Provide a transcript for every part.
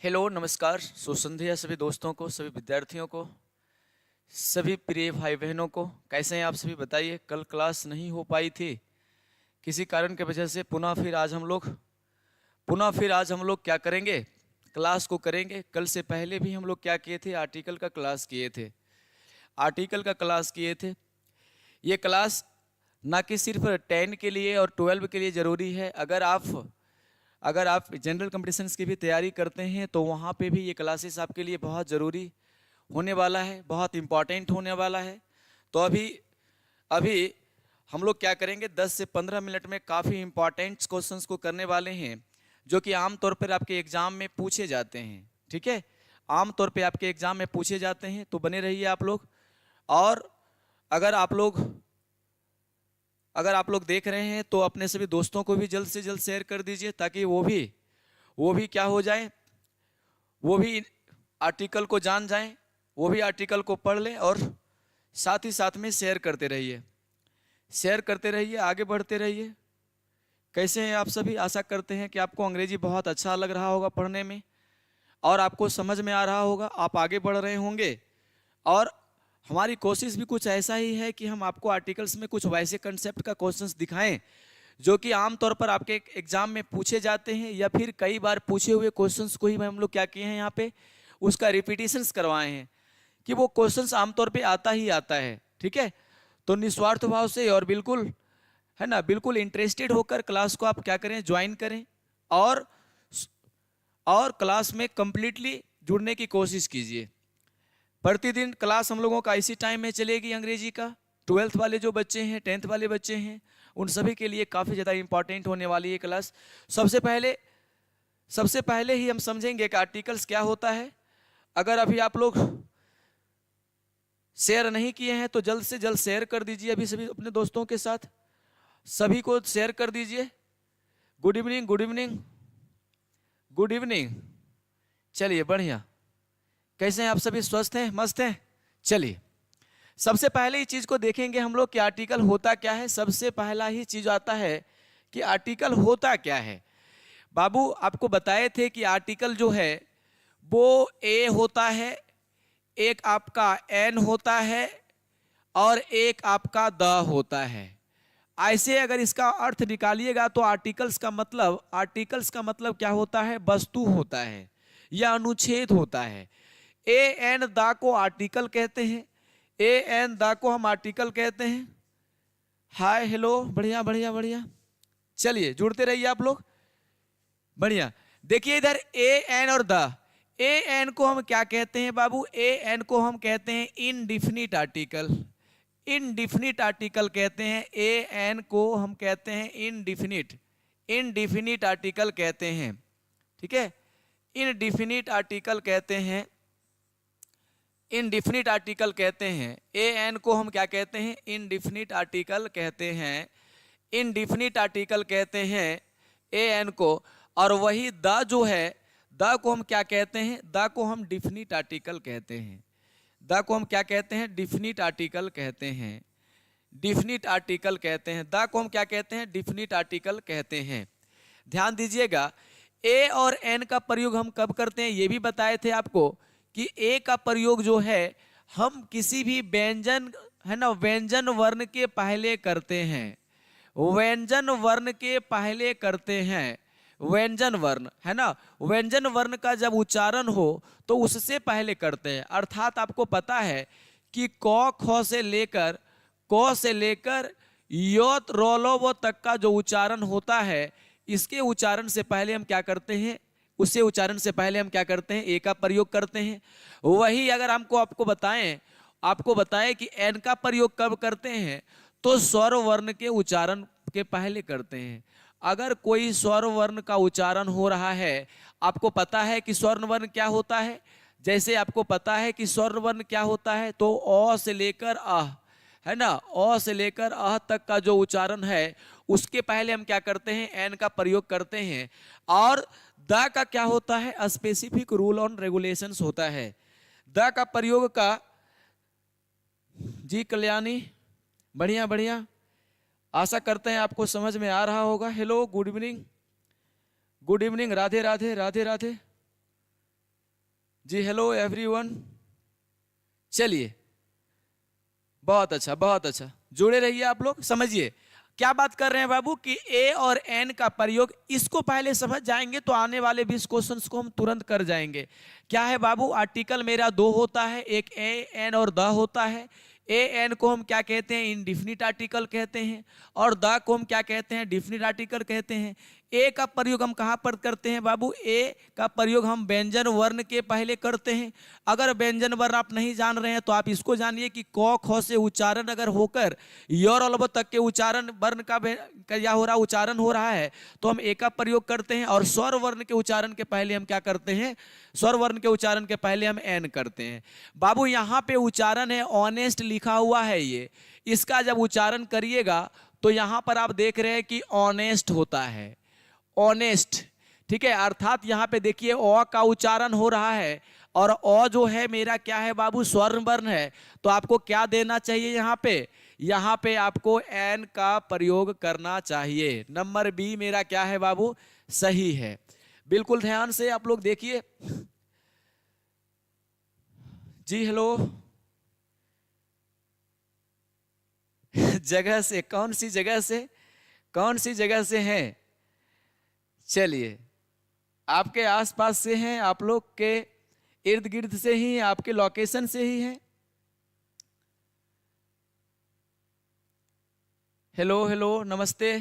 Hello, नमस्कार। सुसंध्या सभी दोस्तों को, सभी विद्यार्थियों को, सभी प्रिय भाई बहनों को। कैसे हैं आप सभी? बताइए। कल क्लास नहीं हो पाई थी किसी कारण की वजह से। पुनः फिर आज हम लोग क्या करेंगे? क्लास को करेंगे। कल से पहले भी हम लोग क्या किए थे? आर्टिकल का क्लास किए थे। ये क्लास ना कि सिर्फ 10 के लिए और 12 के लिए ज़रूरी है। अगर आप जनरल कॉम्पिटिशन्स की भी तैयारी करते हैं तो वहाँ पे भी ये क्लासेस आपके लिए बहुत ज़रूरी होने वाला है, बहुत इम्पॉर्टेंट होने वाला है। तो अभी अभी हम लोग क्या करेंगे, 10 से 15 मिनट में काफ़ी इम्पॉर्टेंट क्वेश्चंस को करने वाले हैं, जो कि आमतौर पर आपके एग्ज़ाम में पूछे जाते हैं। ठीक है, आमतौर पे आपके एग्ज़ाम में पूछे जाते हैं। तो बने रहिए आप लोग। और अगर आप लोग अगर आप लोग देख रहे हैं तो अपने सभी दोस्तों को भी जल्द से जल्द शेयर कर दीजिए, ताकि वो भी क्या हो जाए, वो भी आर्टिकल को जान जाएं, वो भी आर्टिकल को पढ़ लें। और साथ ही साथ में शेयर करते रहिए, आगे बढ़ते रहिए। कैसे हैं आप सभी? आशा करते हैं कि आपको अंग्रेजी बहुत अच्छा लग रहा होगा पढ़ने में, और आपको समझ में आ रहा होगा, आप आगे बढ़ रहे होंगे। और हमारी कोशिश भी कुछ ऐसा ही है कि हम आपको आर्टिकल्स में कुछ वैसे कंसेप्ट का क्वेश्चंस दिखाएं जो कि आमतौर पर आपके एग्जाम में पूछे जाते हैं, या फिर कई बार पूछे हुए क्वेश्चंस को ही हम लोग क्या किए हैं, यहाँ पे उसका रिपीटिशंस करवाए हैं, कि वो क्वेश्चंस आमतौर पे आता ही आता है। ठीक है, तो निस्वार्थ भाव से और बिल्कुल, है ना, बिल्कुल इंटरेस्टेड होकर क्लास को आप क्या करें, ज्वाइन करें। और क्लास में कंप्लीटली जुड़ने की कोशिश कीजिए। प्रतिदिन क्लास हम लोगों का इसी टाइम में चलेगी अंग्रेजी का। 12th वाले जो बच्चे हैं, 10th वाले बच्चे हैं, उन सभी के लिए काफ़ी ज़्यादा इंपॉर्टेंट होने वाली है क्लास। सबसे पहले ही हम समझेंगे कि आर्टिकल्स क्या होता है। अगर अभी आप लोग शेयर नहीं किए हैं तो जल्द से जल्द शेयर कर दीजिए अभी सभी अपने दोस्तों के साथ। सभी को शेयर कर दीजिए। Good evening, good evening, good evening. चलिए, बढ़िया। कैसे हैं आप सभी? स्वस्थ हैं? मस्त हैं? चलिए, सबसे पहले ही चीज को देखेंगे हम लोग कि आर्टिकल होता क्या है। सबसे पहला ही चीज आता है कि आर्टिकल होता क्या है। बाबू आपको बताए थे कि आर्टिकल जो है वो ए होता है, एक आपका एन होता है, और एक आपका द होता है। ऐसे अगर इसका अर्थ निकालिएगा तो आर्टिकल्स का मतलब क्या होता है? वस्तु होता है या अनुच्छेद होता है। ए एन दा को आर्टिकल कहते हैं। ए एन दा को हम आर्टिकल कहते हैं। हाय, हेलो, बढ़िया बढ़िया बढ़िया। चलिए, जुड़ते रहिए आप लोग। बढ़िया। देखिए इधर ए एन और द। ए एन को हम क्या कहते हैं बाबू? ए एन को हम कहते हैं इनडिफिनिट आर्टिकल। इनडिफिनिट आर्टिकल कहते हैं। ए एन को हम कहते हैं इनडिफिनिट आर्टिकल कहते हैं। ठीक है, इनडिफिनिट आर्टिकल कहते हैं। इनडिफिनिट आर्टिकल कहते हैं। ए एन को हम क्या कहते हैं? इनडिफिनिट आर्टिकल कहते हैं। इनडिफिनिट आर्टिकल कहते हैं ए एन को। और वही द जो है, द को हम क्या कहते हैं? द को हम डिफिनिट आर्टिकल कहते हैं। द को हम क्या कहते हैं? डिफिनिट आर्टिकल कहते हैं। डिफिनिट आर्टिकल कहते हैं। द को हम क्या कहते हैं? डिफिनिट आर्टिकल कहते हैं। ध्यान दीजिएगा, ए और एन का प्रयोग हम कब करते हैं ये भी बताए थे आपको, कि ए का प्रयोग जो है हम किसी भी व्यंजन, है ना, व्यंजन वर्ण के पहले करते हैं। व्यंजन वर्ण के पहले करते हैं। व्यंजन वर्ण, है ना, व्यंजन वर्ण का जब उच्चारण हो तो उससे पहले करते हैं। अर्थात आपको पता है कि क से लेकर योत रोलोव तक का जो उच्चारण होता है, इसके उच्चारण से पहले हम क्या करते हैं? उससे उच्चारण से पहले हम क्या करते हैं? ए का प्रयोग करते हैं। वही अगर आपको बताएं कि एन का प्रयोग कब करते हैं, तो स्वर वर्ण के उच्चारण के पहले करते हैं। अगर कोई स्वर वर्ण का उच्चारण हो रहा है, आपको पता है कि स्वर्ण वर्ण क्या होता है। जैसे आपको पता है कि स्वर्ण वर्ण क्या होता है, तो अ से लेकर अह, है ना, अ से लेकर अह तक का जो उच्चारण है उसके पहले हम क्या करते हैं? एन का प्रयोग करते हैं। और द का क्या होता है? स्पेसिफिक रूल ऑन रेगुलेशंस होता है। द का प्रयोग का, जी कल्याणी, बढ़िया बढ़िया, आशा करते हैं आपको समझ में आ रहा होगा। Hello, good evening, good evening, Radhe Radhe, Radhe Radhe ji. Hello everyone. चलिए, बहुत अच्छा, बहुत अच्छा, जुड़े रहिए आप लोग। समझिए क्या बात कर रहे हैं बाबू कि ए और एन का प्रयोग, इसको पहले समझ जाएंगे तो आने वाले 20 क्वेश्चंस को हम तुरंत कर जाएंगे। क्या है बाबू, आर्टिकल मेरा दो होता है, एक ए एन और द होता है। ए एन को हम क्या कहते हैं, इंडिफिनिट आर्टिकल कहते हैं, और द को हम क्या कहते हैं, डिफिनिट आर्टिकल कहते हैं। ए का प्रयोग हम कहाँ पर करते हैं बाबू, ए का प्रयोग हम व्यंजन वर्ण के पहले करते हैं। अगर व्यंजन वर्ण आप नहीं जान रहे हैं तो आप इसको जानिए कि क ख से उच्चारण अगर होकर य और लब तक के उच्चारण वर्ण का क्या हो रहा, उच्चारण हो रहा है, तो हम ए का प्रयोग करते हैं। और स्वर वर्ण के उच्चारण के पहले हम क्या करते हैं, स्वर वर्ण के उच्चारण के पहले हम एन करते हैं। बाबू यहाँ पे उच्चारण है ऑनेस्ट लिखा हुआ है, ये इसका जब उच्चारण करिएगा तो यहाँ पर आप देख रहे हैं कि ऑनेस्ट होता है, ऑनेस्ट, ठीक है। अर्थात यहाँ पे देखिए अ का उच्चारण हो रहा है, और अ जो है मेरा क्या है बाबू, स्वर्ण वर्ण है। तो आपको क्या देना चाहिए यहाँ पे आपको एन का प्रयोग करना चाहिए। नंबर बी मेरा क्या है बाबू, सही है। बिल्कुल ध्यान से आप लोग देखिए जी। हेलो, जगह से, कौन सी जगह से, कौन सी जगह से हैं? चलिए, आपके आसपास से हैं, आप लोग के इर्द गिर्द से ही, आपके लोकेशन से ही हैं। हेलो हेलो, नमस्ते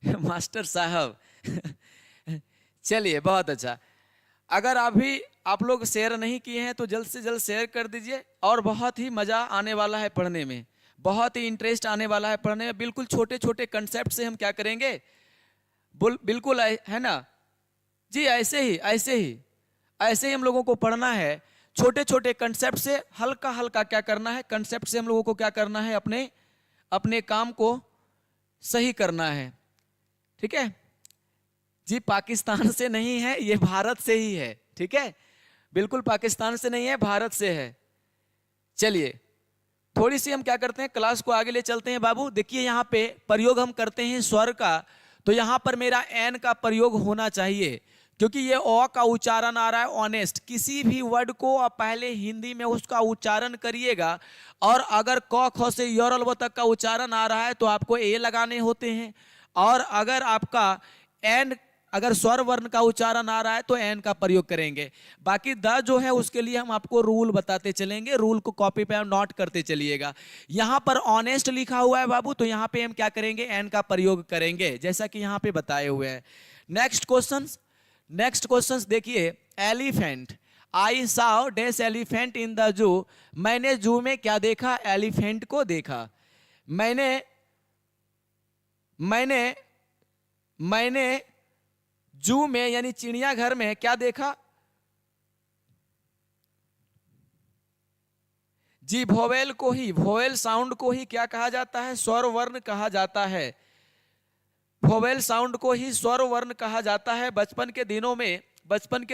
मास्टर साहब चलिए, बहुत अच्छा। अगर अभी आप लोग शेयर नहीं किए हैं तो जल्द से जल्द शेयर कर दीजिए, और बहुत ही मजा आने वाला है पढ़ने में, बहुत ही इंटरेस्ट आने वाला है पढ़ने में। बिल्कुल छोटे छोटे कंसेप्ट से हम क्या करेंगे, बिल्कुल है ना जी, ऐसे ही हम लोगों को पढ़ना है। छोटे छोटे कंसेप्ट से हल्का हल्का क्या करना है, कंसेप्ट से हम लोगों को क्या करना है, अपने काम को सही करना है, ठीक है जी। पाकिस्तान से नहीं है, ये भारत से ही है, ठीक है। बिल्कुल पाकिस्तान से नहीं है, भारत से है। चलिए, थोड़ी सी हम क्या करते हैं, क्लास को आगे ले चलते हैं बाबू। देखिए यहाँ पे प्रयोग हम करते हैं स्वर का, तो यहाँ पर मेरा एन का प्रयोग होना चाहिए, क्योंकि ये अ का उच्चारण आ रहा है ऑनेस्ट। किसी भी वर्ड को आप पहले हिंदी में उसका उच्चारण करिएगा, और अगर क ख से य और ल तक का उच्चारण आ रहा है तो आपको ए लगाने होते हैं, और अगर आपका एन, अगर स्वर वर्ण का उच्चारण आ रहा है तो एन का प्रयोग करेंगे। बाकी द जो है उसके लिए हम आपको रूल बताते चलेंगे, रूल को कॉपी पे हम नोट करते चलिएगा। यहाँ पर ऑनेस्ट लिखा हुआ है बाबू, तो यहाँ पे हम क्या करेंगे, एन का प्रयोग करेंगे, जैसा कि यहाँ पे बताए हुए हैं। नेक्स्ट क्वेश्चन देखिए, elephant, I Sao dash elephant in the zoo. मैंने जू में क्या देखा, एलिफेंट को देखा। मैंने जू में यानी चिड़ियाघर में क्या देखा जी, वोवेल को ही, वोवेल साउंड को ही क्या कहा जाता है, स्वर वर्ण कहा जाता है। वोवेल साउंड को ही स्वर वर्ण कहा जाता है। बचपन के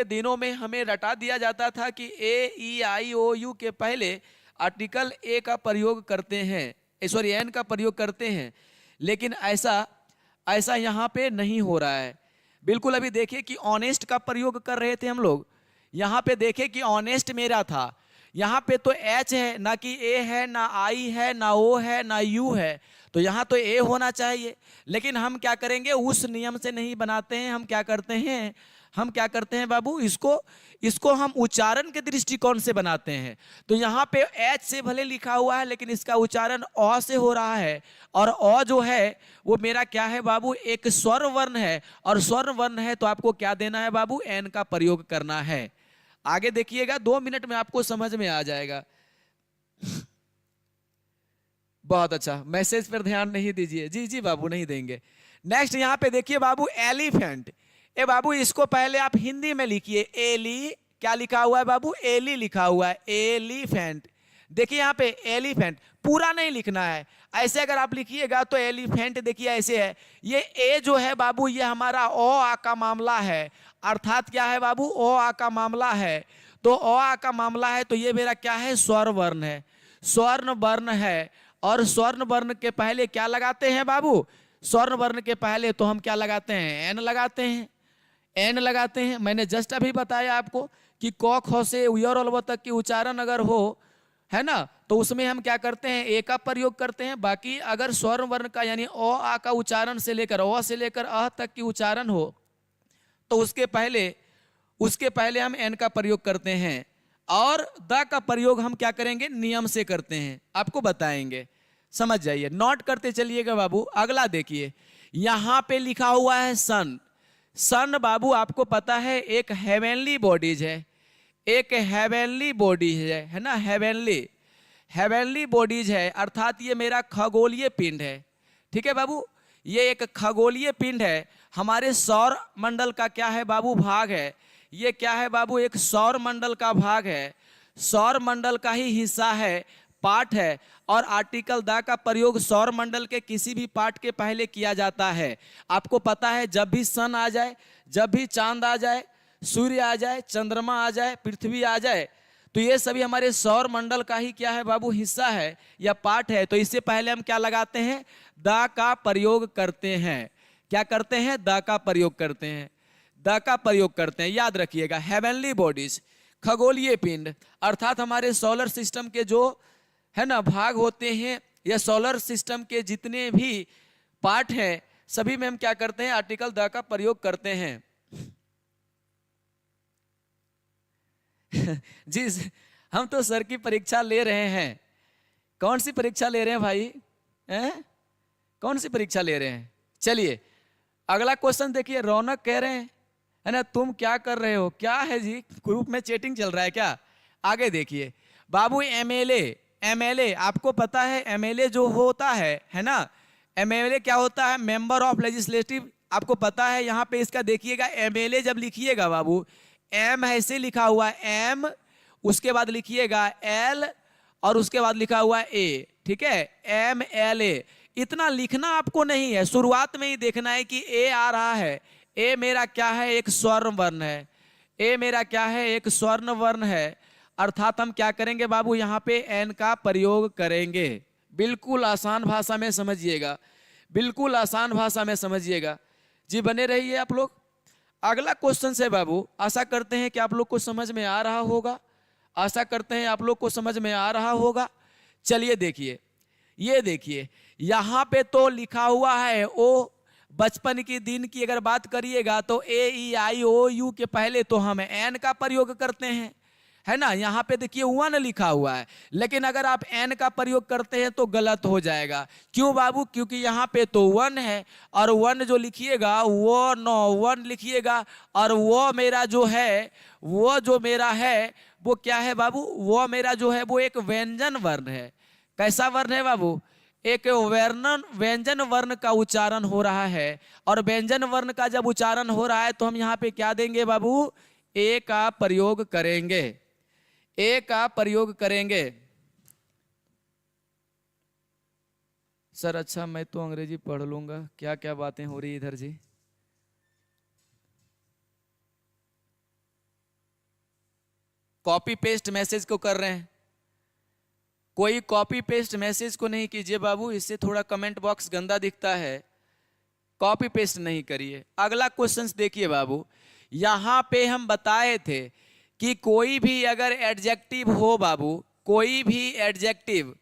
दिनों में हमें रटा दिया जाता था कि ए ई आई ओ यू के पहले आर्टिकल ए का प्रयोग करते हैं, सॉरी एन का प्रयोग करते हैं, लेकिन ऐसा यहाँ पे नहीं हो रहा है। बिल्कुल अभी देखिए कि ऑनेस्ट का प्रयोग कर रहे थे हम लोग, यहाँ पे देखे कि ऑनेस्ट मेरा था, यहाँ पे तो एच है, ना कि ए है, ना आई है, ना ओ है, ना यू है, तो यहाँ तो ए होना चाहिए। लेकिन हम क्या करेंगे, उस नियम से नहीं बनाते हैं, हम क्या करते हैं बाबू, इसको हम उच्चारण के दृष्टिकोण से बनाते हैं। तो यहाँ पे एच से भले लिखा हुआ है, लेकिन इसका उच्चारण अ से हो रहा है, और अ जो है वो मेरा क्या है बाबू, एक स्वर वर्ण है, और स्वर वर्ण है तो आपको क्या देना है बाबू, एन का प्रयोग करना है। आगे देखिएगा, 2 मिनट में आपको समझ में आ जाएगा। बहुत अच्छा, मैसेज पर ध्यान नहीं दीजिए जी बाबू, नहीं देंगे। नेक्स्ट यहाँ पे देखिए बाबू, एलिफेंट। ए बाबू इसको पहले आप हिंदी में लिखिए, एली, क्या लिखा हुआ है बाबू, एली लिखा हुआ है, एलिफेंट। देखिए यहाँ पे एलिफेंट पूरा नहीं लिखना है, ऐसे अगर आप लिखिएगा तो एलिफेंट देखिए ऐसे है। ये ए जो है बाबू, ये हमारा ओ आ का मामला है, अर्थात क्या है बाबू, ओ आ का मामला है। तो ओ आ का मामला है तो ये मेरा क्या है, स्वर वर्ण है, स्वर्ण वर्ण है। और स्वर्ण वर्ण के पहले क्या लगाते हैं बाबू? स्वर्ण वर्ण के पहले तो हम क्या लगाते हैं? एन लगाते हैं, एन लगाते हैं। मैंने जस्ट अभी बताया आपको कि क ख से य और ल तक की उच्चारण अगर हो, है ना, तो उसमें हम क्या करते हैं? ए का प्रयोग करते हैं। बाकी अगर स्वर्ण वर्ण का यानी अ आ का उच्चारण से लेकर अ से लेकर अह तक की उच्चारण हो तो उसके पहले हम एन का प्रयोग करते हैं। और द का प्रयोग हम क्या करेंगे? नियम से करते हैं, आपको बताएंगे, समझ जाइए, नोट करते चलिएगा बाबू। अगला देखिए, यहां पे लिखा हुआ है सन। सन बाबू आपको पता है एक हेवेनली बॉडीज है, एक हेवेनली बॉडी है ना, हेवेनली हेवेनली बॉडीज है, अर्थात ये मेरा खगोलीय पिंड है। ठीक है बाबू, ये एक खगोलीय पिंड है, हमारे सौर मंडल का क्या है बाबू? भाग है। ये क्या है बाबू? एक सौर मंडल का भाग है, सौर मंडल का ही हिस्सा है, पार्ट है। और आर्टिकल द का प्रयोग सौर मंडल के किसी भी पार्ट के पहले किया जाता है। आपको पता है जब भी सन आ जाए, जब भी चांद आ जाए, सूर्य आ जाए, चंद्रमा आ जाए, पृथ्वी आ जाए, तो ये सभी हमारे सौर मंडल का ही क्या है बाबू? हिस्सा है या पार्ट है। तो इससे पहले हम क्या लगाते हैं? द का प्रयोग करते हैं। क्या करते हैं? द का प्रयोग करते हैं, द का प्रयोग करते हैं। याद रखिएगा, हेवनली बॉडीज, खगोलीय पिंड, अर्थात हमारे सोलर सिस्टम के जो है ना भाग होते हैं, या सोलर सिस्टम के जितने भी पार्ट हैं, सभी में हम क्या करते हैं? आर्टिकल द का प्रयोग करते हैं। जी, हम तो सर की परीक्षा ले रहे हैं। कौन सी परीक्षा ले रहे हैं भाई? हैं? कौन सी परीक्षा ले रहे हैं? चलिए अगला क्वेश्चन देखिए। रौनक कह रहे हैं, है ना, तुम क्या कर रहे हो? क्या है जी, ग्रुप में चैटिंग चल रहा है क्या? आगे देखिए बाबू, एमएलए, एमएलए आपको पता है एमएलए जो होता है ना, एमएलए क्या होता है? मेंबर ऑफ लेजिस्लेटिव, आपको पता है। यहाँ पे इसका देखिएगा, एमएलए जब लिखिएगा बाबू, एम ऐसे लिखा हुआ है, एम, उसके बाद लिखिएगा एल, और उसके बाद लिखा हुआ है ए। ठीक है, एम एल ए। इतना लिखना आपको नहीं है, शुरुआत में ही देखना है कि ए आ रहा है। ए मेरा क्या है? एक स्वर्ण वर्ण है। ए मेरा क्या है? एक स्वर्ण वर्ण है। अर्थात हम क्या करेंगे बाबू? यहाँ पे एन का प्रयोग करेंगे। बिल्कुल आसान भाषा में समझिएगा, बिल्कुल आसान भाषा में समझिएगा जी, बने रहिए आप लोग। अगला क्वेश्चन से बाबू, आशा करते हैं कि आप लोग को समझ में आ रहा होगा, आशा करते हैं आप लोग को समझ में आ रहा होगा। चलिए देखिए, ये देखिए यहाँ पे तो लिखा हुआ है ओ, बचपन के दिन की अगर बात करिएगा तो ए ई आई ओ यू के पहले तो हम एन का प्रयोग करते हैं, है ना। यहाँ पे देखिए वन लिखा हुआ है, लेकिन अगर आप एन का प्रयोग करते हैं तो गलत हो जाएगा। क्यों बाबू? क्योंकि यहाँ पे तो वन है, और वन जो लिखिएगा वो नो वन लिखिएगा, और वो मेरा जो है, वो जो मेरा है वो क्या है बाबू? वो मेरा जो है वो एक व्यंजन वर्ण है। कैसा वर्ण है बाबू? एक व्यंजन वर्ण का उच्चारण हो रहा है, और व्यंजन वर्ण का जब उच्चारण हो रहा है तो हम यहाँ पे क्या देंगे बाबू? ए का प्रयोग करेंगे, ए का प्रयोग करेंगे। सर अच्छा, मैं तो अंग्रेजी पढ़ लूंगा, क्या क्या बातें हो रही इधर जी। कॉपी पेस्ट मैसेज को कर रहे हैं, कोई कॉपी पेस्ट मैसेज को नहीं कीजिए बाबू, इससे थोड़ा कमेंट बॉक्स गंदा दिखता है। कॉपी पेस्ट नहीं करिए। अगला क्वेश्चन देखिए बाबू, यहां पे हम बताए थे कि कोई भी अगर एडजेक्टिव हो बाबू, कोई भी एडजेक्टिव,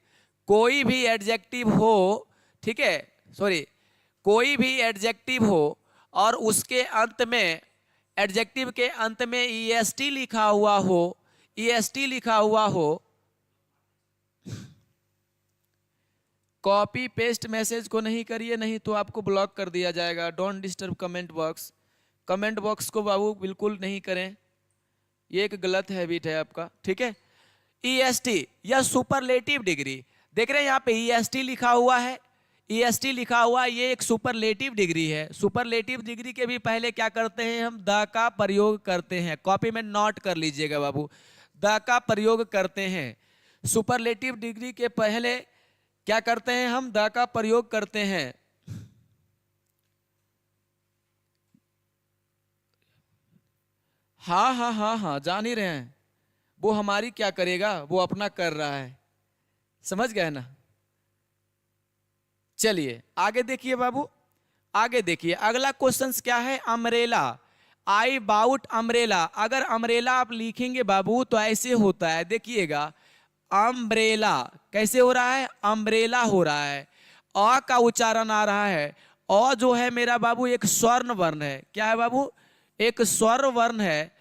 कोई भी एडजेक्टिव हो, ठीक है, सॉरी, कोई भी एडजेक्टिव हो और उसके अंत में, एडजेक्टिव के अंत में ईएसटी लिखा हुआ हो, ईएसटी लिखा हुआ हो, कॉपी पेस्ट मैसेज को नहीं करिए, नहीं तो आपको ब्लॉक कर दिया जाएगा। Don't disturb comment box, comment box को बाबू बिल्कुल नहीं करें, ये एक गलत हैबिट है आपका। ठीक है, ईएसटी या सुपरलेटिव डिग्री, देख रहे हैं यहाँ पे ईएसटी लिखा हुआ है, ईएसटी लिखा हुआ है, ये एक सुपरलेटिव डिग्री है। सुपरलेटिव डिग्री के भी पहले क्या करते हैं? हम द का प्रयोग करते हैं। कॉपी में नोट कर लीजिएगा बाबू, द का प्रयोग करते हैं। सुपरलेटिव डिग्री के पहले क्या करते हैं? हम द का प्रयोग करते हैं। हाँ हाँ हाँ हाँ, जान ही रहे हैं, वो हमारी क्या करेगा, वो अपना कर रहा है, समझ गए ना। चलिए आगे देखिए बाबू, आगे देखिए अगला क्वेश्चन क्या है, अम्ब्रेला। I bought umbrella. अगर अम्ब्रेला आप लिखेंगे बाबू तो ऐसे होता है, देखिएगा अम्ब्रेला कैसे हो रहा है, अम्ब्रेला हो रहा है, अ का उच्चारण आ रहा है। अ जो है मेरा बाबू एक स्वर्ण वर्ण है, क्या है बाबू, एक स्वर्ण वर्ण है,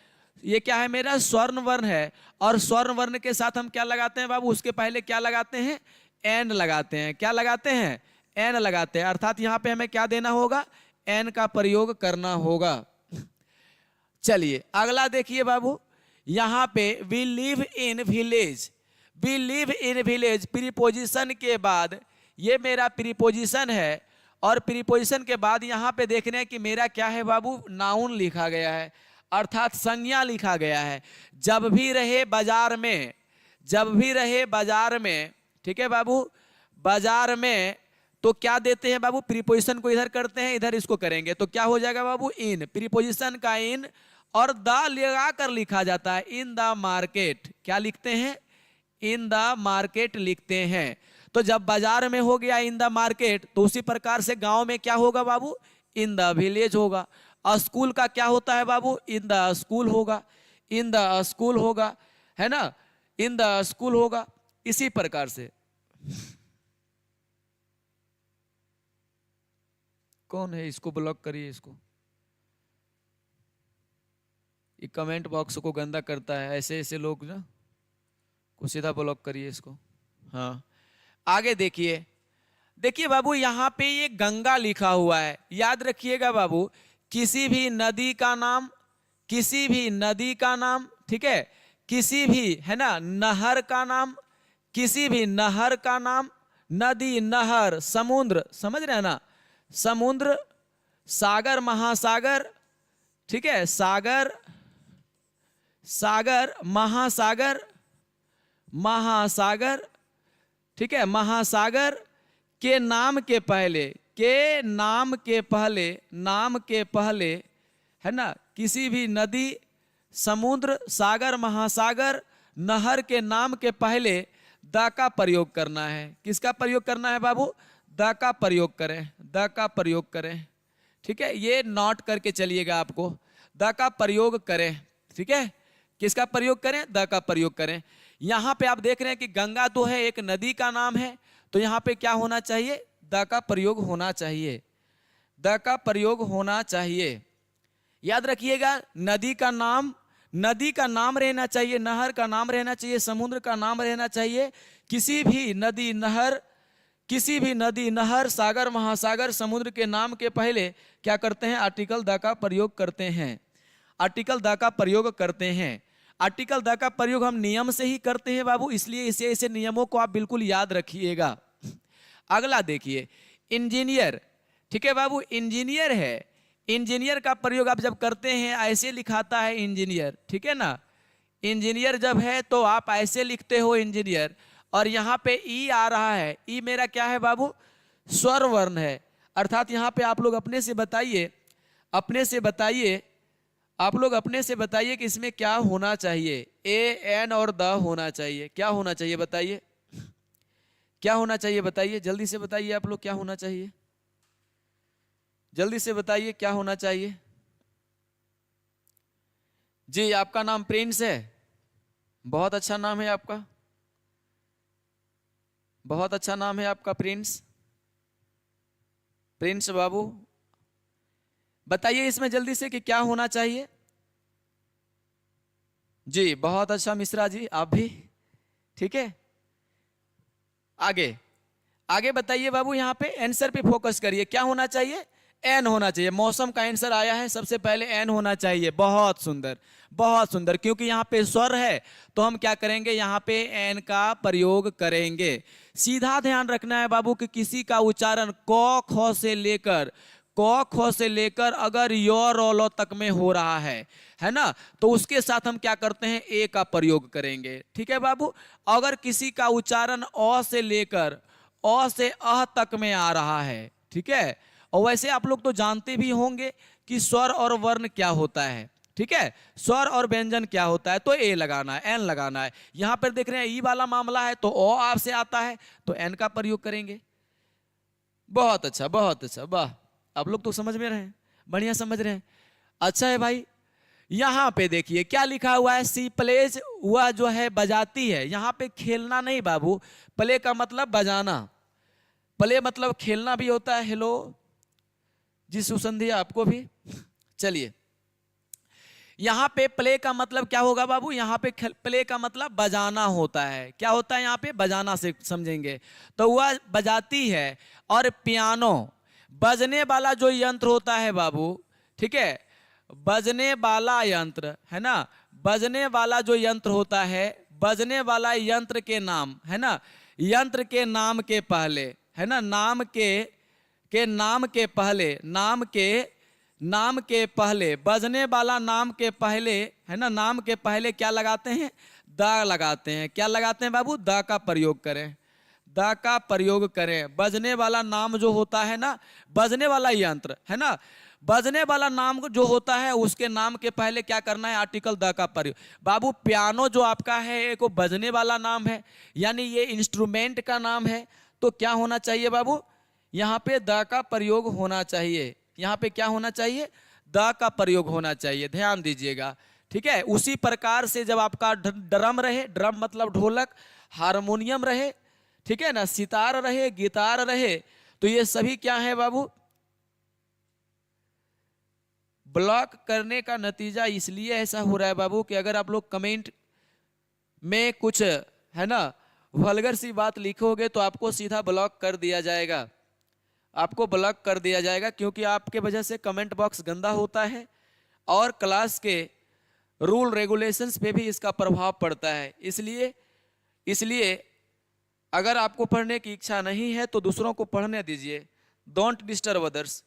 ये क्या है मेरा स्वर्ण वर्ण है। और स्वर्ण वर्ण के साथ हम क्या लगाते हैं बाबू, उसके पहले क्या लगाते हैं, एन लगाते हैं, क्या लगाते हैं, एन लगाते हैं, अर्थात यहां पे हमें क्या देना होगा, एन का प्रयोग करना होगा। चलिए अगला देखिए बाबू, यहां पे we live in village, we live in village preposition के बाद, ये मेरा प्रीपोजिशन है, और प्रीपोजिशन के बाद यहां पे देख रहे हैं कि मेरा क्या है बाबू, नाउन लिखा गया है, अर्थात संज्ञा लिखा गया है। जब भी रहे बाजार में, जब भी रहे बाजार में, ठीक है बाबू, बाजार में, तो क्या देते हैं बाबू, प्रीपोजिशन को इधर करते हैं, इधर इसको करेंगे, तो क्या हो जाएगा बाबू, इन, प्रीपोजिशन का इन, और द लगा कर लिखा जाता है, इन द मार्केट, क्या लिखते हैं, इन द मार्केट लिखते हैं। तो जब बाजार में हो गया इन द मार्केट, तो उसी प्रकार से गांव में क्या होगा बाबू, इन द विलेज होगा। स्कूल का क्या होता है बाबू, इन द स्कूल होगा, इन द स्कूल होगा, है ना, इन द स्कूल होगा। इसी प्रकार से कौन है, इसको ब्लॉक करिए, इसको, ये कमेंट बॉक्स को गंदा करता है, ऐसे ऐसे लोग ना, को सीधा ब्लॉक करिए इसको। हाँ आगे देखिए, देखिए बाबू यहां पे ये गंगा लिखा हुआ है, याद रखिएगा बाबू, किसी भी नदी का नाम, किसी भी नदी का नाम, ठीक है, किसी भी, है ना, नहर का नाम, किसी भी नहर का नाम, नदी, नहर, समुद्र, समझ रहे हैं ना, समुद्र, सागर, महासागर, ठीक है, सागर, सागर, महासागर, महासागर, ठीक है, महासागर के नाम के पहले, के नाम के पहले, नाम के पहले, है ना, किसी भी नदी, समुद्र, सागर, महासागर, नहर के नाम के पहले द का प्रयोग करना है। किसका प्रयोग करना है बाबू, द का प्रयोग करें, द का प्रयोग करें, ठीक है, ये नोट करके चलिएगा आपको, द का प्रयोग करें, ठीक है, किसका प्रयोग करें, द का प्रयोग करें। यहां पे आप देख रहे हैं कि गंगा तो है, एक नदी का नाम है, तो यहां पे क्या होना चाहिए, द का प्रयोग होना चाहिए, द का प्रयोग होना चाहिए। याद रखिएगा नदी का नाम, नदी का नाम रहना चाहिए, नहर का नाम रहना चाहिए, समुद्र का नाम रहना चाहिए, किसी भी नदी, नहर, किसी भी नदी, नहर, सागर, महासागर, समुद्र के नाम के पहले क्या करते हैं, आर्टिकल द का प्रयोग करते हैं, आर्टिकल द का प्रयोग करते हैं। आर्टिकल द का प्रयोग हम नियम से ही करते हैं बाबू, इसलिए इसे ऐसे नियमों को आप बिल्कुल याद रखिएगा। अगला देखिए इंजीनियर, ठीक है बाबू, इंजीनियर है, इंजीनियर का प्रयोग आप जब करते हैं ऐसे लिखाता है इंजीनियर, ठीक है ना, इंजीनियर जब है तो आप ऐसे लिखते हो इंजीनियर, और यहाँ पे ई आ रहा है, ई मेरा क्या है बाबू, स्वर वर्ण है, अर्थात यहाँ पे आप लोग अपने से बताइए, अपने से बताइए, आप लोग अपने से बताइए कि इसमें क्या होना चाहिए, ए एन और द होना चाहिए, क्या होना चाहिए बताइए, क्या होना चाहिए बताइए, जल्दी से बताइए आप लोग, क्या होना चाहिए, जल्दी से बताइए क्या होना चाहिए। जी आपका नाम प्रिंस है, बहुत अच्छा नाम है आपका, बहुत अच्छा नाम है आपका प्रिंस, प्रिंस बाबू, बताइए इसमें जल्दी से कि क्या होना चाहिए। जी बहुत अच्छा मिश्रा जी, आप भी, ठीक है। आगे आगे बताइए बाबू, यहां पे आंसर पे फोकस करिए, क्या होना चाहिए, एन होना चाहिए। मौसम का आंसर आया है, सबसे पहले एन होना चाहिए, बहुत सुंदर, बहुत सुंदर, क्योंकि यहाँ पे स्वर है तो हम क्या करेंगे, यहाँ पे एन का प्रयोग करेंगे। सीधा ध्यान रखना है बाबू कि किसी का उच्चारण क ख से लेकर, क ख से लेकर अगर यो रो लो तक में हो रहा है ना, तो उसके साथ हम क्या करते हैं, ए का प्रयोग करेंगे, ठीक है बाबू। अगर किसी का उच्चारण अ से लेकर अ से अह तक में आ रहा है, ठीक है, और वैसे आप लोग तो जानते भी होंगे कि स्वर और वर्ण क्या होता है, ठीक है, स्वर और व्यंजन क्या होता है, तो ए लगाना है, एन लगाना है। यहां पर देख रहे हैं ई वाला मामला है तो ओ आपसे आता है तो एन का प्रयोग करेंगे। बहुत अच्छा, बहुत अच्छा, वाह। आप लोग तो समझ में रहे हैं, बढ़िया समझ रहे हैं। अच्छा है भाई। यहाँ पे देखिए क्या लिखा हुआ है, सी प्लेज, वह जो है बजाती है। यहाँ पे खेलना नहीं बाबू, प्ले का मतलब बजाना, प्ले मतलब खेलना भी होता है। हेलो जी सुसंधिया, आपको भी। चलिए, यहाँ पे प्ले का मतलब क्या होगा बाबू, यहाँ पे प्ले का मतलब बजाना होता है। क्या होता है यहाँ पे, बजाना से समझेंगे। तो वह बजाती है। और पियानो, बजने वाला जो यंत्र होता है बाबू, ठीक है, बजने वाला यंत्र है ना, बजने वाला जो यंत्र होता है, बजने वाला यंत्र के नाम है ना, यंत्र के नाम के पहले है ना, नाम के नाम के पहले, नाम के पहले, बजने वाला नाम के पहले है ना, नाम के पहले क्या लगाते हैं, द लगाते हैं। क्या लगाते हैं बाबू, द का प्रयोग करें, द का प्रयोग करें। बजने वाला नाम जो होता है ना, बजने वाला यंत्र है ना, बजने वाला नाम जो होता है उसके नाम के पहले क्या करना है, आर्टिकल द का प्रयोग। बाबू पियानो जो आपका है एक बजने वाला नाम है, यानी ये इंस्ट्रूमेंट का नाम है। तो क्या होना चाहिए बाबू, यहाँ पे द का प्रयोग होना चाहिए। यहाँ पे क्या होना चाहिए, द का प्रयोग होना चाहिए, ध्यान दीजिएगा। ठीक है, उसी प्रकार से जब आपका ड्रम रहे, ड्रम मतलब ढोलक, हारमोनियम रहे, ठीक है ना, सितार रहे, गिटार रहे, तो ये सभी क्या है बाबू, ब्लॉक करने का नतीजा इसलिए ऐसा हो रहा है बाबू कि अगर आप लोग कमेंट में कुछ है ना वल्गर सी बात लिखोगे तो आपको सीधा ब्लॉक कर दिया जाएगा, आपको ब्लॉक कर दिया जाएगा, क्योंकि आपके वजह से कमेंट बॉक्स गंदा होता है और क्लास के रूल रेगुलेशंस पे भी इसका प्रभाव पड़ता है। इसलिए अगर आपको पढ़ने की इच्छा नहीं है तो दूसरों को पढ़ने दीजिए, डोंट डिस्टर्ब अदर्स।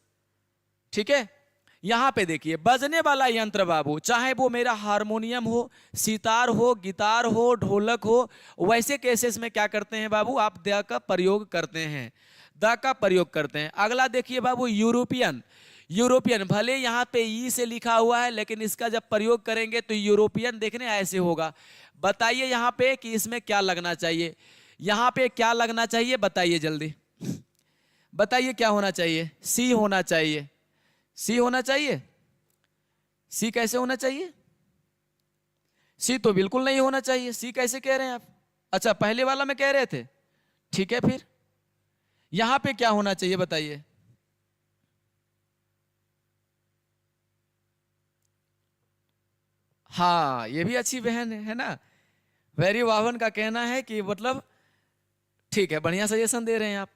ठीक है, यहाँ पे देखिए बजने वाला यंत्र बाबू, चाहे वो मेरा हारमोनियम हो, सितार हो, गिटार हो, ढोलक हो, वैसे केसेस में क्या करते हैं बाबू, आप द का प्रयोग करते हैं, द का प्रयोग करते हैं। अगला देखिए बाबू यूरोपियन, यूरोपियन भले यहाँ पे ई से लिखा हुआ है लेकिन इसका जब प्रयोग करेंगे तो यूरोपियन देखने ऐसे होगा। बताइए यहाँ पे कि इसमें क्या लगना चाहिए, यहाँ पे क्या लगना चाहिए, बताइए जल्दी बताइए, क्या होना चाहिए, सी होना चाहिए, सी होना चाहिए। सी कैसे होना चाहिए, सी तो बिल्कुल नहीं होना चाहिए। सी कैसे कह रहे हैं आप, अच्छा पहले वाला में कह रहे थे, ठीक है, फिर यहां पे क्या होना चाहिए बताइए, हाँ ये भी अच्छी बहन है ना, वेरी वावन का कहना है कि मतलब ठीक है, बढ़िया सजेशन दे रहे हैं आप।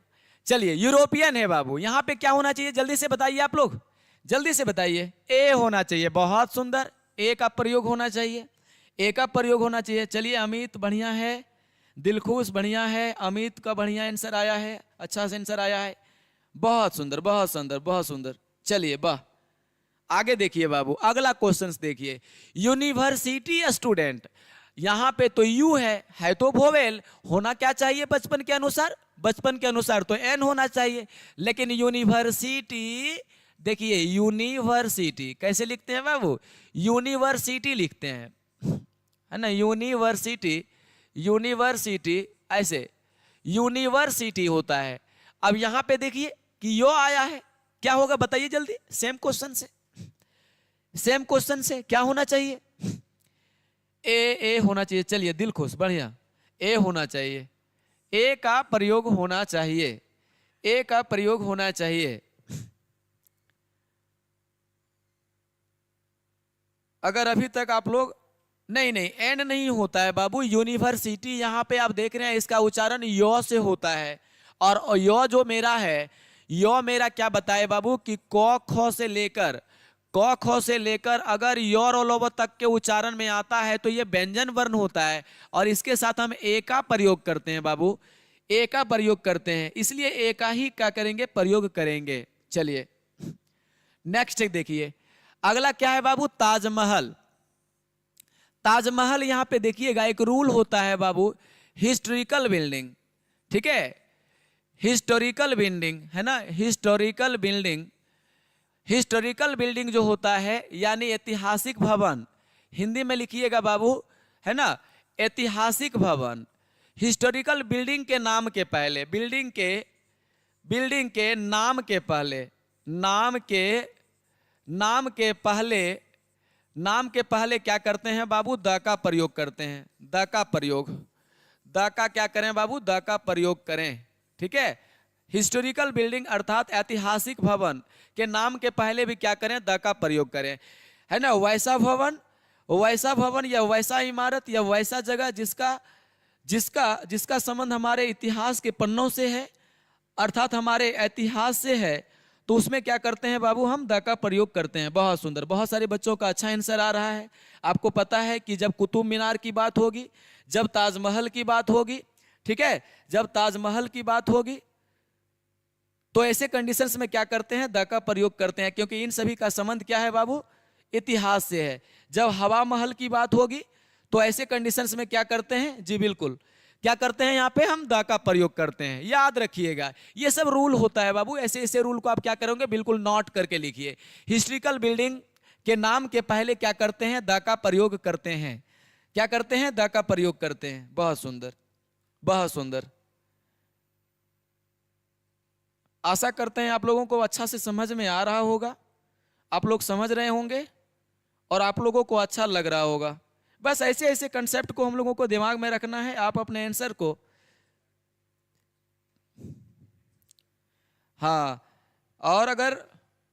चलिए यूरोपियन है बाबू, यहां पे क्या होना चाहिए जल्दी से बताइए आप लोग, जल्दी से बताइए, ए होना चाहिए, बहुत सुंदर, ए का प्रयोग होना चाहिए, ए का प्रयोग होना चाहिए। चलिए अमित बढ़िया है, दिलखुश बढ़िया है, अमित का बढ़िया आंसर आया है, अच्छा से आंसर आया है, बहुत सुंदर बहुत सुंदर बहुत सुंदर। चलिए वाह, आगे देखिए बाबू, अगला क्वेश्चन देखिए, यूनिवर्सिटी स्टूडेंट, यहां पे तो यू है तो वोवेल होना क्या चाहिए बचपन के अनुसार, बचपन के अनुसार तो एन होना चाहिए, लेकिन यूनिवर्सिटी देखिए, यूनिवर्सिटी कैसे लिखते हैं बाबू, यूनिवर्सिटी लिखते हैं है ना, यूनिवर्सिटी, यूनिवर्सिटी ऐसे यूनिवर्सिटी होता है। अब यहां पे देखिए कि यो आया है, क्या होगा बताइए जल्दी, सेम क्वेश्चन से, सेम क्वेश्चन से क्या होना चाहिए, ए होना चाहिए। चलिए दिल खुश बढ़िया, ए होना चाहिए, ए का प्रयोग होना चाहिए, ए का प्रयोग होना चाहिए। अगर अभी तक आप लोग नहीं एंड नहीं होता है बाबू, यूनिवर्सिटी यहां पे आप देख रहे हैं इसका उच्चारण यो से होता है, और यो जो मेरा है, यो मेरा क्या बताए बाबू कि क ख से लेकर, क ख से लेकर अगर योर ओलोव तक के उच्चारण में आता है तो ये व्यंजन वर्ण होता है, और इसके साथ हम ए का प्रयोग करते हैं बाबू, ए का प्रयोग करते हैं, इसलिए ए का ही क्या करेंगे, प्रयोग करेंगे। चलिए नेक्स्ट देखिए, अगला क्या है बाबू, ताजमहल। ताजमहल यहां पे देखिएगा एक रूल होता है बाबू, हिस्टोरिकल बिल्डिंग, ठीक है, हिस्टोरिकल बिल्डिंग है ना, हिस्टोरिकल बिल्डिंग, हिस्टोरिकल बिल्डिंग जो होता है यानी ऐतिहासिक भवन, हिंदी में लिखिएगा बाबू है ना, ऐतिहासिक भवन, हिस्टोरिकल बिल्डिंग के नाम के पहले, बिल्डिंग के बिल्डिंग के नाम के पहले, नाम के पहले क्या करते हैं बाबू? द का प्रयोग करते हैं। द का प्रयोग, द का क्या करें बाबू? द का प्रयोग करें। ठीक है, हिस्टोरिकल बिल्डिंग अर्थात ऐतिहासिक भवन के नाम के पहले भी क्या करें? द का प्रयोग करें, है ना। वैसा भवन, वैसा भवन या वैसा इमारत या वैसा जगह जिसका जिसका जिसका संबंध हमारे इतिहास के पन्नों से है, अर्थात हमारे इतिहास से है, तो उसमें क्या करते हैं बाबू? हम द का प्रयोग करते हैं। बहुत सुंदर, बहुत सारे बच्चों का अच्छा आंसर आ रहा है। आपको पता है कि जब कुतुब मीनार की बात होगी, जब ताजमहल की बात होगी, ठीक है, जब ताजमहल की बात होगी, तो ऐसे कंडीशंस में क्या करते हैं? द का प्रयोग करते हैं, क्योंकि इन सभी का संबंध क्या है बाबू? इतिहास से है। जब हवा महल की बात होगी, तो ऐसे कंडीशंस में क्या करते हैं? जी बिल्कुल, क्या करते हैं? यहाँ पे हम द का प्रयोग करते हैं। याद रखिएगा, ये सब रूल होता है बाबू। ऐसे ऐसे रूल को आप क्या करोगे? बिल्कुल नोट करके लिखिए। हिस्ट्रिकल बिल्डिंग के नाम के पहले क्या करते हैं? द का प्रयोग करते हैं। क्या करते हैं? द का प्रयोग करते हैं। बहुत सुंदर, बहुत सुंदर। आशा करते हैं आप लोगों को अच्छा से समझ में आ रहा होगा, आप लोग समझ रहे होंगे और आप लोगों को अच्छा लग रहा होगा। बस ऐसे ऐसे कंसेप्ट को हम लोगों को दिमाग में रखना है। आप अपने आंसर को, हाँ, और अगर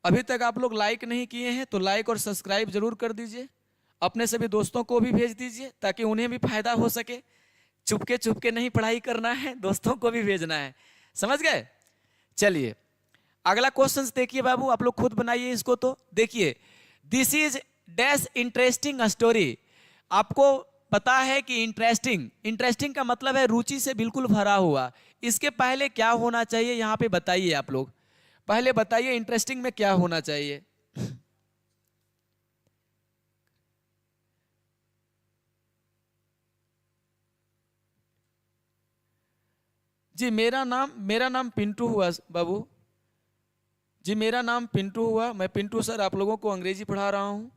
अभी तक आप लोग लाइक नहीं किए हैं तो लाइक और सब्सक्राइब जरूर कर दीजिए। अपने सभी दोस्तों को भी भेज दीजिए ताकि उन्हें भी फायदा हो सके। चुपके चुपके नहीं पढ़ाई करना है, दोस्तों को भी भेजना है। समझ गए? चलिए अगला क्वेश्चन देखिए बाबू, आप लोग खुद बनाइए इसको। तो देखिए, this is dash interesting story. आपको पता है कि इंटरेस्टिंग, इंटरेस्टिंग का मतलब है रुचि से बिल्कुल भरा हुआ। इसके पहले क्या होना चाहिए यहां पे बताइए आप लोग, पहले बताइए इंटरेस्टिंग में क्या होना चाहिए? जी मेरा नाम पिंटू हुआ बाबू जी, मेरा नाम पिंटू हुआ। मैं पिंटू सर आप लोगों को अंग्रेजी पढ़ा रहा हूं।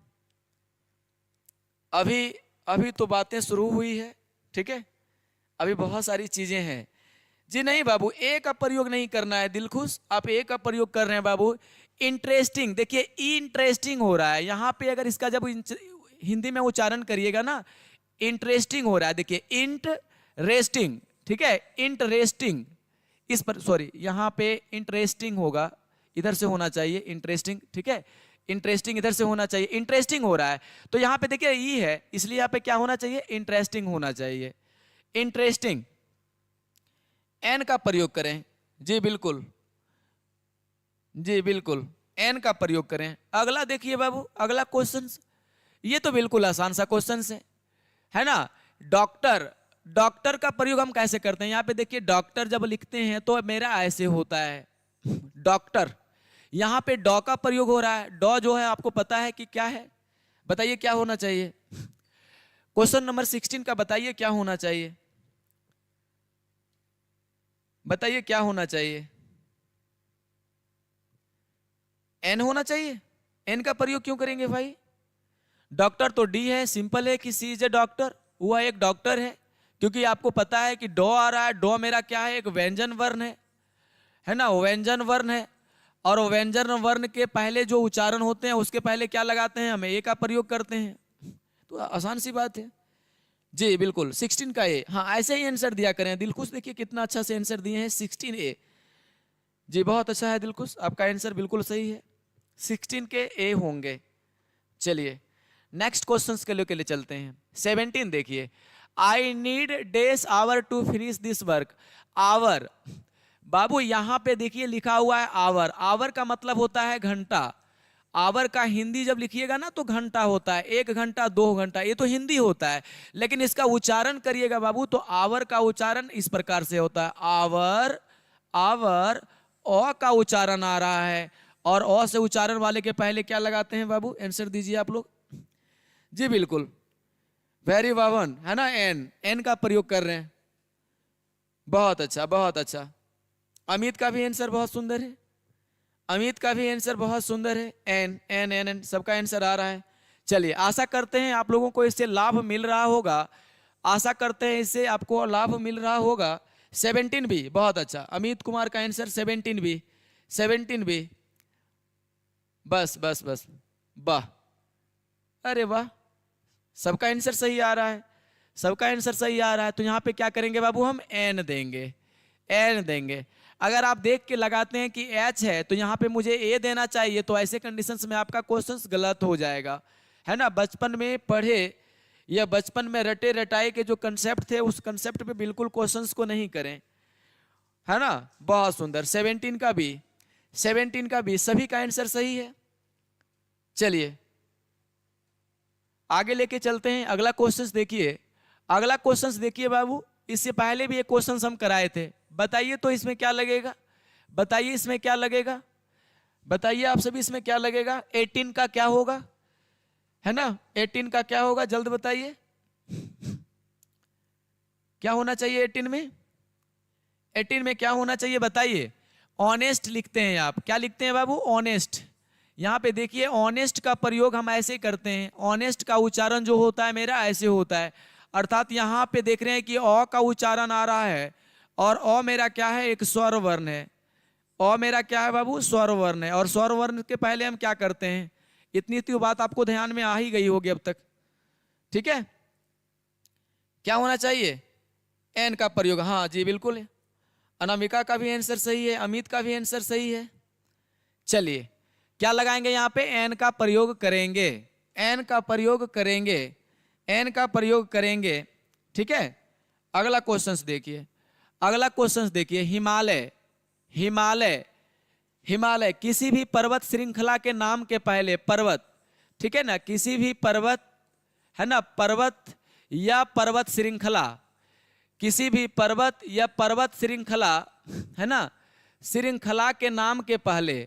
अभी अभी तो बातें शुरू हुई है, ठीक है, अभी बहुत सारी चीजें हैं। जी नहीं बाबू, ए का प्रयोग नहीं करना है दिलखुश, आप ए का प्रयोग कर रहे हैं बाबू। इंटरेस्टिंग, देखिए इंटरेस्टिंग हो रहा है यहाँ पे। अगर इसका जब हिंदी में उच्चारण करिएगा ना, इंटरेस्टिंग हो रहा है। देखिए इंटरेस्टिंग, ठीक है, इंटरेस्टिंग, इस पर सॉरी, यहाँ पे इंटरेस्टिंग होगा, इधर से होना चाहिए इंटरेस्टिंग, ठीक है, इंटरेस्टिंग इधर से होना चाहिए। इंटरेस्टिंग हो रहा है तो यहाँ पे देखिए ई है, इसलिए यहाँ पे क्या होना चाहिए? इंटरेस्टिंग होना चाहिए। इंटरेस्टिंग, एन का प्रयोग करें। जी बिल्कुल, जी बिल्कुल, एन का प्रयोग करें। अगला देखिए बाबू, अगला क्वेश्चन, ये तो बिल्कुल आसान सा क्वेश्चन है ना। डॉक्टर, डॉक्टर का प्रयोग हम कैसे करते हैं? यहाँ पे देखिए, डॉक्टर जब लिखते हैं तो मेरा ऐसे होता है डॉक्टर। यहाँ पे डॉ का प्रयोग हो रहा है। डॉ जो है आपको पता है कि क्या है? बताइए क्या होना चाहिए? क्वेश्चन नंबर 16 का बताइए क्या होना चाहिए? बताइए क्या होना चाहिए? एन होना चाहिए। एन का प्रयोग क्यों करेंगे भाई? डॉक्टर तो डी है, सिंपल है कि सी इज ए डॉक्टर, वह एक डॉक्टर है। क्योंकि आपको पता है कि डॉ आ रहा है, डॉ मेरा क्या है? एक व्यंजन वर्ण है ना, व्यंजन वर्ण है। और व्यंजन वर्ण के पहले जो उच्चारण होते हैं उसके पहले क्या लगाते हैं? हम ए का प्रयोग करते हैं। तो आसान सी बात है। जी बिल्कुल, 16 का ए। हाँ ऐसे ही आंसर दिया करें। दिलखुश देखिए कितना अच्छा से आंसर दिए हैं, 16 ए। जी बहुत अच्छा है दिलखुश, आपका आंसर बिल्कुल सही है, 16 के ए होंगे। चलिए नेक्स्ट क्वेश्चंस के लिए चलते हैं। 17 देखिए, I need days hour to finish this work. आवर बाबू यहाँ पे देखिए लिखा हुआ है आवर। आवर का मतलब होता है घंटा। आवर का हिंदी जब लिखिएगा ना तो घंटा होता है, 1 घंटा 2 घंटा, ये तो हिंदी होता है। लेकिन इसका उच्चारण करिएगा बाबू तो आवर का उच्चारण इस प्रकार से होता है, आवर। आवर, अ का उच्चारण आ रहा है और अ से उच्चारण वाले के पहले क्या लगाते हैं बाबू? आंसर दीजिए आप लोग। जी बिल्कुल, वेरी वावन, है ना, एन। एन का प्रयोग कर रहे हैं। बहुत अच्छा, बहुत अच्छा। अमित का भी आंसर बहुत सुंदर है, अमित का भी आंसर बहुत सुंदर है। एन एन एन एन सबका आंसर आ रहा है। चलिए आशा करते हैं आप लोगों को इससे लाभ मिल रहा होगा, आशा करते हैं इससे आपको लाभ मिल रहा होगा। 17 बी, बहुत अच्छा। अमित कुमार का आंसर 17 बी, 17 बी। बस बस बस, वाह, अरे वाह, सबका आंसर सही आ रहा है, सबका आंसर सही आ रहा है। तो यहाँ पे क्या करेंगे बाबू, हम एन देंगे, एन देंगे। अगर आप देख के लगाते हैं कि एच है तो यहाँ पे मुझे ए देना चाहिए, तो ऐसे कंडीशंस में आपका क्वेश्चन गलत हो जाएगा, है ना। बचपन में पढ़े या बचपन में रटे रटाए के जो कंसेप्ट थे उस कंसेप्ट पे बिल्कुल क्वेश्चंस को नहीं करें, है ना। बहुत सुंदर, 17 का भी, 17 का भी, सभी का आंसर सही है। चलिए आगे लेके चलते हैं। अगला क्वेश्चन देखिए, अगला क्वेश्चन देखिए बाबू, इससे पहले भी एक क्वेश्चन हम कराए थे। बताइए तो इसमें क्या लगेगा, बताइए इसमें क्या लगेगा, बताइए आप सभी इसमें क्या लगेगा। 18 का क्या होगा, है ना, 18 का क्या होगा, जल्द बताइए क्या होना चाहिए 18 में, 18 में क्या होना चाहिए बताइए। ऑनेस्ट लिखते हैं आप, क्या लिखते हैं बाबू, ऑनेस्ट। यहाँ पे देखिए ऑनेस्ट का प्रयोग हम ऐसे करते हैं, ऑनेस्ट का उच्चारण जो होता है मेरा ऐसे होता है, अर्थात यहाँ पे देख रहे हैं कि अ का उच्चारण आ रहा है और अ मेरा क्या है, एक स्वर वर्ण है। अ मेरा क्या है बाबू, स्वर वर्ण है। और स्वर वर्ण के पहले हम क्या करते हैं, इतनी तो बात आपको ध्यान में आ ही गई होगी अब तक, ठीक है। क्या होना चाहिए, एन का प्रयोग, हाँ जी बिल्कुल है। अनामिका का भी आंसर सही है, अमित का भी आंसर सही है। चलिए क्या लगाएंगे यहाँ पे, एन का प्रयोग करेंगे, एन का प्रयोग करेंगे, एन का प्रयोग करेंगे, ठीक है। अगला क्वेश्चन देखिए, अगला क्वेश्चन देखिए, हिमालय, हिमालय, हिमालय किसी भी पर्वत श्रृंखला के नाम के पहले पर्वत, ठीक है ना, किसी भी पर्वत, है ना, पर्वत या पर्वत श्रृंखला, किसी भी पर्वत या पर्वत श्रृंखला, है ना, श्रृंखला के नाम के पहले,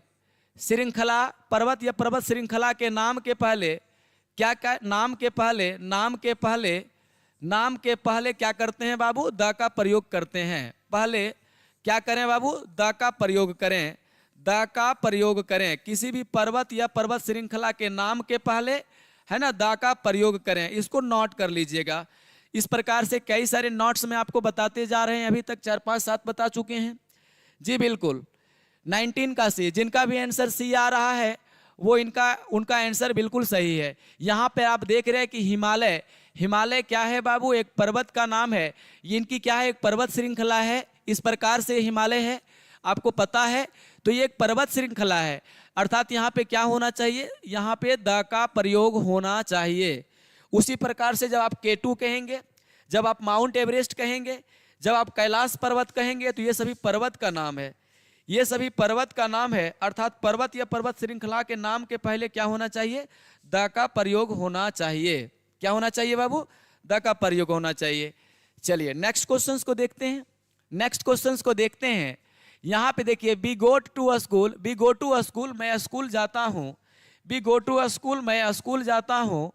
श्रृंखला, पर्वत या पर्वत श्रृंखला के नाम के पहले क्या क्या, नाम के पहले, नाम के पहले, नाम के पहले क्या करते हैं बाबू, द का प्रयोग करते हैं। पहले क्या करें बाबू, द का प्रयोग करें, द का प्रयोग करें। किसी भी पर्वत या पर्वत श्रृंखला के नाम के पहले, है ना, द का प्रयोग करें। इसको नोट कर लीजिएगा। इस प्रकार से कई सारे नोट्स में आपको बताते जा रहे हैं, अभी तक 4 5 7 बता चुके हैं जी बिल्कुल। 19 का सी, जिनका भी आंसर सी आ रहा है वो इनका, उनका आंसर बिल्कुल सही है। यहाँ पे आप देख रहे हैं कि हिमालय, हिमालय क्या है बाबू, एक पर्वत का नाम है। ये इनकी क्या है, एक पर्वत श्रृंखला है, इस प्रकार से हिमालय है, आपको पता है। तो ये एक पर्वत श्रृंखला है, अर्थात यहाँ पे क्या होना चाहिए, यहाँ पे द का प्रयोग होना चाहिए। उसी प्रकार से जब आप K2 कहेंगे, जब आप माउंट एवरेस्ट कहेंगे, जब आप कैलाश पर्वत कहेंगे, तो ये सभी पर्वत का नाम है, ये सभी पर्वत का नाम है। अर्थात पर्वत या पर्वत श्रृंखला के नाम के पहले क्या होना चाहिए, द का प्रयोग होना चाहिए। क्या होना चाहिए बाबू, द का प्रयोग होना चाहिए। चलिए नेक्स्ट क्वेश्चंस को देखते हैं, नेक्स्ट क्वेश्चंस को देखते हैं। यहाँ पे देखिए, be got to a school, be go to a school, मैं स्कूल जाता हूँ, be go to a school, मैं स्कूल जाता हूँ,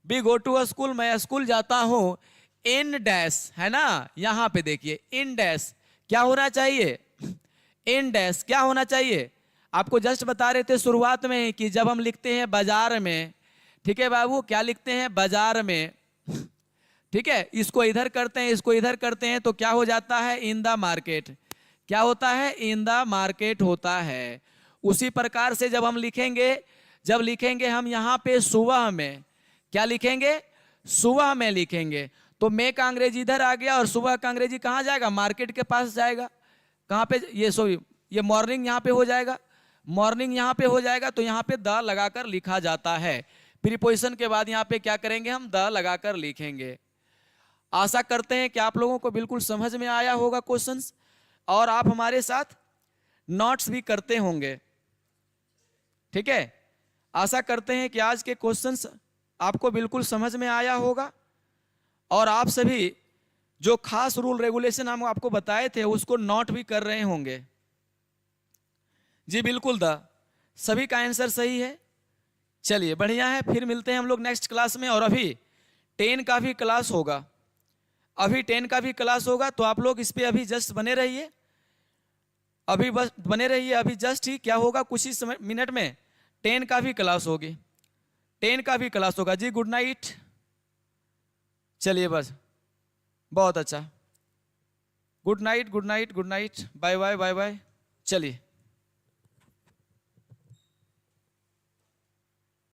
be go to a school, मैं स्कूल जाता हूँ, इन डैश, है ना। यहाँ पे देखिए इन डैश क्या होना चाहिए, इन डैश क्या होना चाहिए। आपको जस्ट बता रहे थे शुरुआत में कि जब हम लिखते हैं बाजार में, ठीक है बाबू, क्या लिखते हैं बाजार में, ठीक है, इसको इधर करते हैं, इसको इधर करते हैं, तो क्या हो जाता है, इन द मार्केट। क्या होता है, इन द मार्केट होता है। उसी प्रकार से जब हम लिखेंगे, जब लिखेंगे हम यहाँ पे सुबह में, क्या लिखेंगे, सुबह में लिखेंगे, तो मे का अंग्रेजी इधर आ गया और सुबह का अंग्रेजी कहाँ जाएगा, मार्केट के पास जाएगा। कहाँ पे, ये सॉरी, ये मॉर्निंग यहाँ पे हो जाएगा, मॉर्निंग यहाँ पे हो जाएगा, तो यहाँ पे द लगाकर लिखा जाता है। प्रीपोजिशन के बाद यहाँ पे क्या करेंगे, हम द लगाकर लिखेंगे। आशा करते हैं कि आप लोगों को बिल्कुल समझ में आया होगा क्वेश्चंस, और आप हमारे साथ नोट्स भी करते होंगे, ठीक है। आशा करते हैं कि आज के क्वेश्चंस आपको बिल्कुल समझ में आया होगा, और आप सभी जो खास रूल रेगुलेशन हम आपको बताए थे उसको नोट भी कर रहे होंगे जी बिल्कुल। द सभी का आंसर सही है। चलिए बढ़िया है, फिर मिलते हैं हम लोग नेक्स्ट क्लास में। और अभी 10 का भी क्लास होगा, अभी 10 का भी क्लास होगा, तो आप लोग इस पे अभी जस्ट बने रहिए, अभी बस बने रहिए। अभी जस्ट ही क्या होगा, कुछ ही समय मिनट में 10 का भी क्लास होगी, 10 का भी क्लास होगा जी। Good night. चलिए बस, बहुत अच्छा। Good night, good night, good night, bye bye, bye bye. चलिए।